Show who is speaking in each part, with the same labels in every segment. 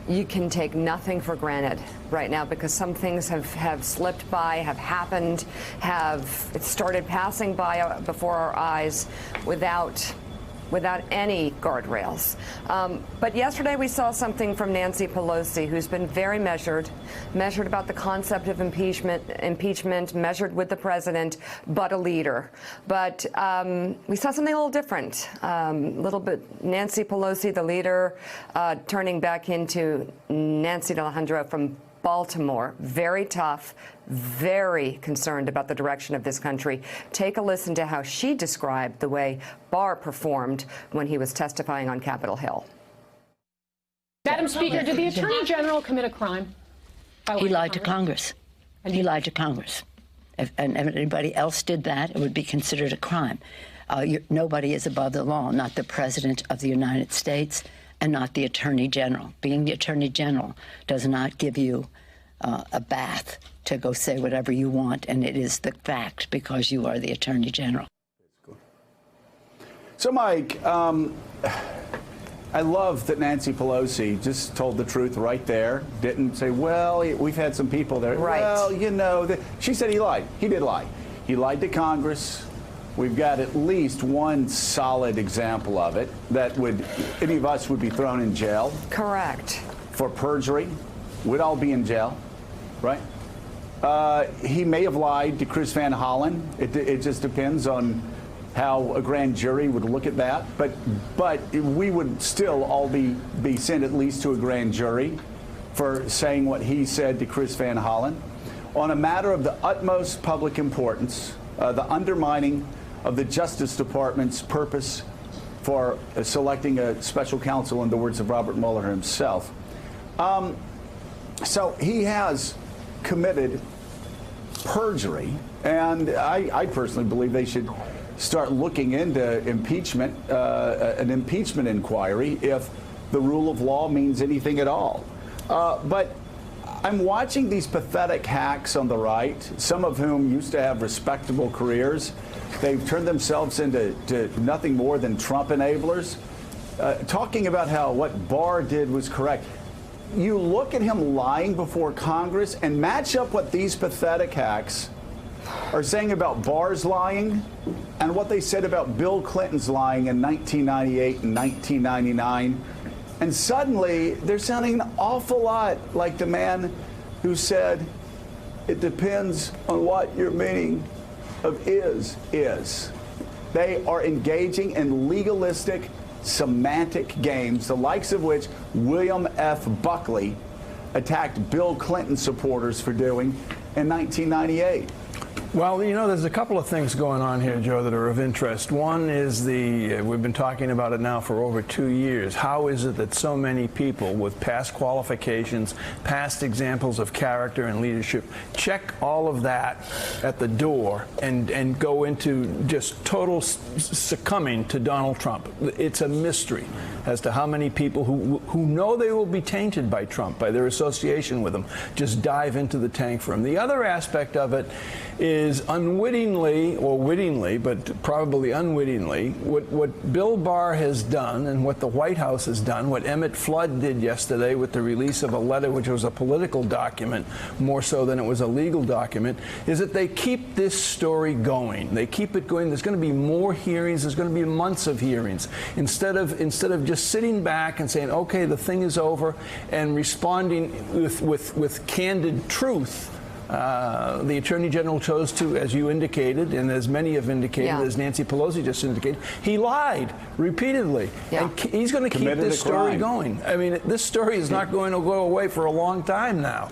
Speaker 1: you can take nothing for granted right now, because some things have slipped by, have happened, have started passing by before our eyes without any guardrails. But yesterday we saw something from Nancy Pelosi, who's been very measured about the concept of impeachment, measured with the president, but a leader. But we saw something a little different, a little bit Nancy Pelosi, the leader, turning back into Nancy Alejandro from Baltimore. Very tough, very concerned about the direction of this country. Take a listen to how she described the way Barr performed when he was testifying on Capitol Hill.
Speaker 2: Madam Speaker, did the Attorney General commit a crime?
Speaker 3: He lied to Congress. He lied to Congress. If anybody else did that, it would be considered a crime. Nobody is above the law, not the President of the United States and not the Attorney General. Being the Attorney General does not give you a bath to go say whatever you want, and it is the fact because you are the Attorney General.
Speaker 4: So, Mike, I love that Nancy Pelosi just told the truth right there. Didn't say, well, we've had some people there.
Speaker 1: Right.
Speaker 4: Well, you know, she said he lied. He did lie. He lied to Congress. We've got at least one solid example of it that any of us would be thrown in jail.
Speaker 1: Correct.
Speaker 4: For perjury. We'd all be in jail, right? He may have lied to Chris Van Hollen. It just depends on how a grand jury would look at that. But we would still all be sent at least to a grand jury for saying what he said to Chris Van Hollen. On a matter of the utmost public importance, the undermining of the Justice Department's purpose for selecting a special counsel, in the words of Robert Mueller himself. So he has committed perjury, and I personally believe they should start looking into impeachment, an impeachment inquiry, if the rule of law means anything at all. But I'm watching these pathetic hacks on the right, some of whom used to have respectable careers. They've turned themselves into nothing more than Trump enablers, talking about how what Barr did was correct. You look at him lying before Congress and match up what these pathetic hacks are saying about Barr's lying and what they said about Bill Clinton's lying in 1998 and 1999. And suddenly, they're sounding an awful lot like the man who said, it depends on what your meaning of is. They are engaging in legalistic, semantic games, the likes of which William F. Buckley attacked Bill Clinton supporters for doing in 1998.
Speaker 5: Well, you know, there's a couple of things going on here, Joe, that are of interest. One is we've been talking about it now for over 2 years. How is it that so many people with past qualifications, past examples of character and leadership, check all of that at the door and go into just total succumbing to Donald Trump? It's a mystery as to how many people who know they will be tainted by Trump, by their association with him, just dive into the tank for him. The other aspect of it is unwittingly, or wittingly, but probably unwittingly, what Bill Barr has done and what the White House has done, what Emmett Flood did yesterday with the release of a letter which was a political document more so than it was a legal document, is that they keep this story going. They keep it going. There's going to be more hearings. There's going to be months of hearings. Instead of just sitting back and saying, okay, the thing is over, and responding with candid truth, the Attorney General chose to, as you indicated, and as many have indicated, as Nancy Pelosi just indicated, he lied repeatedly. And he's going to keep this story going. I mean, this story is not going to go away for a long time now.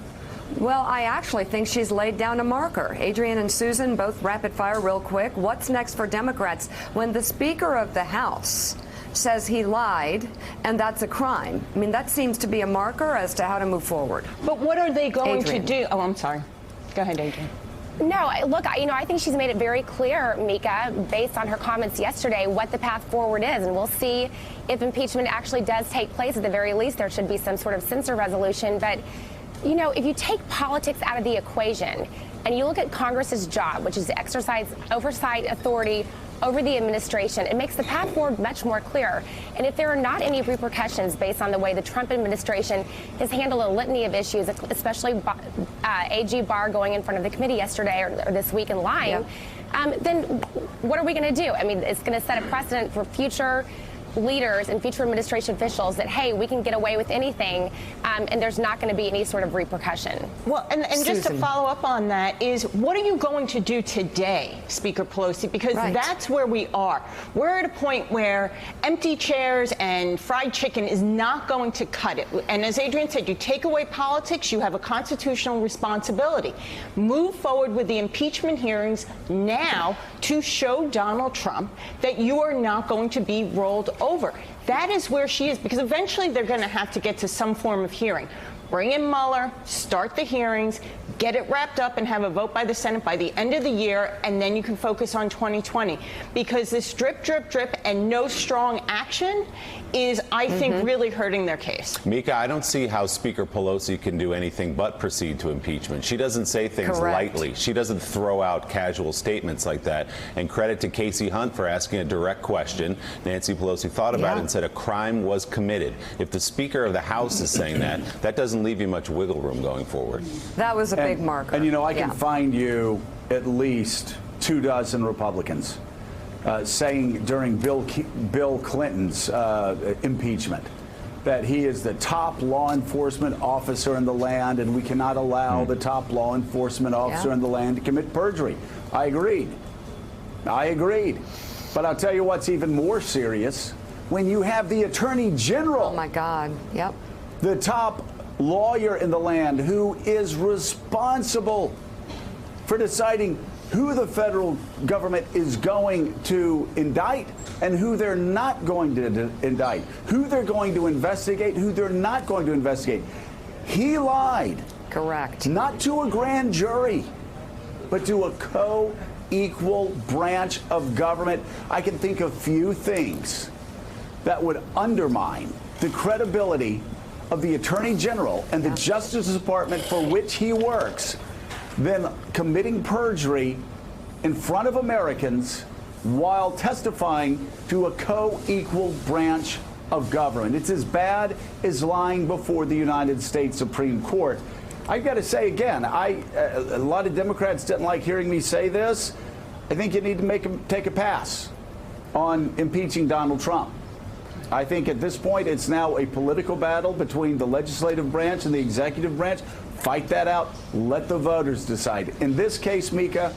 Speaker 1: Well, I actually think she's laid down a marker. Adrienne and Susan, both rapid fire real quick. What's next for Democrats when the Speaker of the House says he lied, and that's a crime? I mean, that seems to be a marker as to how to move forward.
Speaker 2: But what are they going to do? Oh, I'm sorry. Go ahead, Adrienne.
Speaker 6: No, look, I think she's made it very clear, Mika, based on her comments yesterday, what the path forward is. And we'll see if impeachment actually does take place. At the very least, there should be some sort of censure resolution. But, you know, if you take politics out of the equation and you look at Congress's job, which is to exercise oversight authority over the administration. It makes the path forward much more clear. And if there are not any repercussions based on the way the Trump administration has handled a litany of issues, especially AG Barr going in front of the committee yesterday or this week and lying, then what are we going to do? I mean, it's going to set a precedent for future leaders and future administration officials that, hey, we can get away with anything, and there's not going to be any sort of repercussion.
Speaker 7: Well, and just to follow up on that is, what are you going to do today, Speaker Pelosi? Because that's where we are. We're at a point where empty chairs and fried chicken is not going to cut it. And as Adrian said, you take away politics, you have a constitutional responsibility. Move forward with the impeachment hearings now to show Donald Trump that you are not going to be rolled over. That is where she is, because eventually they're going to have to get to some form of hearing. Bring in Mueller, start the hearings, get it wrapped up, and have a vote by the Senate by the end of the year, and then you can focus on 2020. Because this drip, drip, drip, and no strong action is, I think, really hurting their case.
Speaker 8: Mika, I don't see how Speaker Pelosi can do anything but proceed to impeachment. She doesn't say things lightly. She doesn't throw out casual statements like that. And credit to Casey Hunt for asking a direct question. Nancy Pelosi thought about it and said a crime was committed. If the Speaker of the House is saying that, that doesn't leave you much wiggle room going forward.
Speaker 1: That was a big marker.
Speaker 4: And, you know, I can find you at least 24 Republicans saying during Bill Clinton's impeachment that he is the top law enforcement officer in the land, and we cannot allow the top law enforcement officer in the land to commit perjury. I agreed. But I'll tell you what's even more serious. When you have the Attorney General,
Speaker 1: oh my God,
Speaker 4: the top lawyer in the land, who is responsible for deciding who the federal government is going to indict and who they're not going to indict, who they're going to investigate, who they're not going to investigate. He lied.
Speaker 1: Correct.
Speaker 4: Not to a grand jury, but to a co-equal branch of government. I can think of few things that would undermine the credibility of the Attorney General and the Justice Department for which he works than committing perjury in front of Americans while testifying to a co-equal branch of government. It's as bad as lying before the United States Supreme Court. I've got to say again, a lot of Democrats didn't like hearing me say this. I think you need to take a pass on impeaching Donald Trump. I think at this point it's now a political battle between the legislative branch and the executive branch. Fight that out. Let the voters decide. In this case, Mika,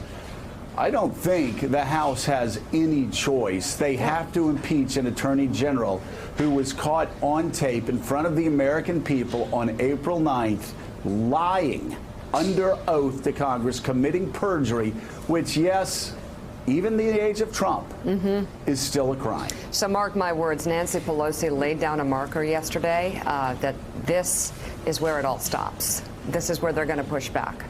Speaker 4: I don't think the House has any choice. They have to impeach an Attorney General who was caught on tape in front of the American people on April 9th lying under oath to Congress, committing perjury, which, yes, even in the age of Trump, is still a crime.
Speaker 1: So mark my words, Nancy Pelosi laid down a marker yesterday that this is where it all stops. This is where they're going to push back.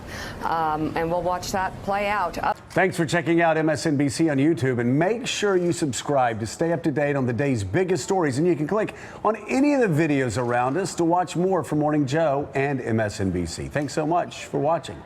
Speaker 1: And we'll watch that play out.
Speaker 4: Thanks for checking out MSNBC on YouTube, and make sure you subscribe to stay up to date on the day's biggest stories. And you can click on any of the videos around us to watch more from Morning Joe and MSNBC. Thanks so much for watching.